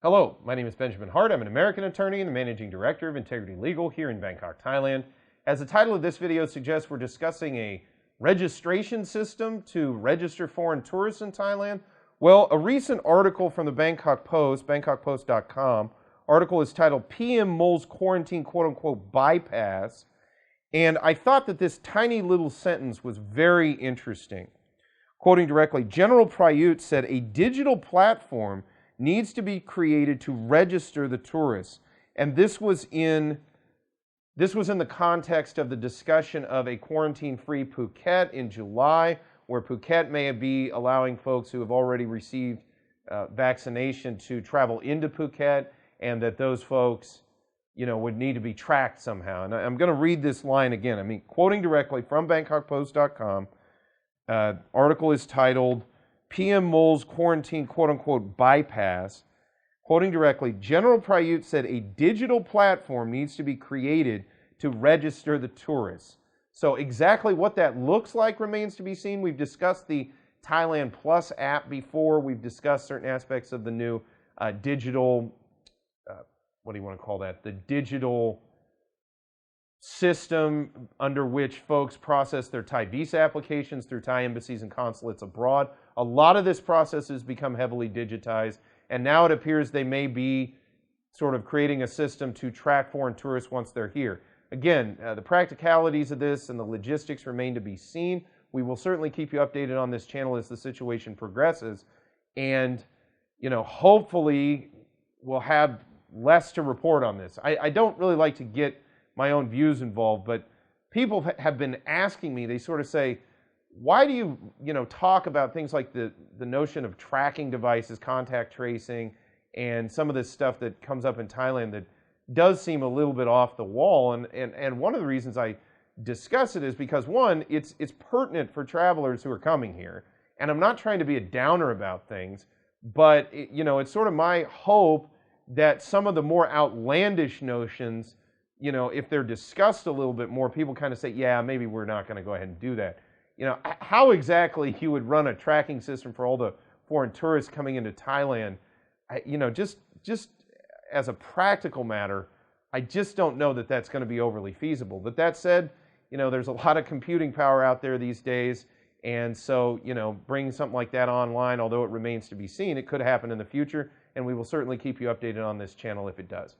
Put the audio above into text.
Hello, my name is Benjamin Hart. I'm an American attorney and the managing director of Integrity Legal here in Bangkok, Thailand. As the title of this video suggests, we're discussing a registration system to register foreign tourists in Thailand. Well, a recent article from the Bangkok Post, bangkokpost.com, article is titled PM Mole's Quarantine quote-unquote bypass. And I thought that this tiny little sentence was very interesting. Quoting directly, General Prayut said a digital platform needs to be created to register the tourists. And this was in the context of the discussion of a quarantine-free Phuket in July, where Phuket may be allowing folks who have already received vaccination to travel into Phuket, and that those folks, would need to be tracked somehow. And I'm going to read this line again. Quoting directly from bangkokpost.com, article is titled PM Mole's Quarantine quote-unquote bypass. Quoting directly, General Prayut said a digital platform needs to be created to register the tourists. So exactly what that looks like remains to be seen. We've discussed the Thailand Plus app before. We've discussed certain aspects of the new digital, what do you want to call that? The digital system under which folks process their Thai visa applications through Thai embassies and consulates abroad. A lot of this process has become heavily digitized, and now it appears they may be sort of creating a system to track foreign tourists once they're here. Again, the practicalities of this and the logistics remain to be seen. We will certainly keep you updated on this channel as the situation progresses, and hopefully we'll have less to report on this. I don't really like to get my own views involved, but people have been asking me, they sort of say, why do you, talk about things like the notion of tracking devices, contact tracing, and some of this stuff that comes up in Thailand that does seem a little bit off the wall? And one of the reasons I discuss it is because, one, it's pertinent for travelers who are coming here. And I'm not trying to be a downer about things, but it's sort of my hope that some of the more outlandish notions, if they're discussed a little bit more, people kind of say, yeah, maybe we're not going to go ahead and do that. How exactly you would run a tracking system for all the foreign tourists coming into Thailand, just as a practical matter, I just don't know that that's going to be overly feasible. But that said, there's a lot of computing power out there these days. And so, bringing something like that online, although it remains to be seen, it could happen in the future. And we will certainly keep you updated on this channel if it does.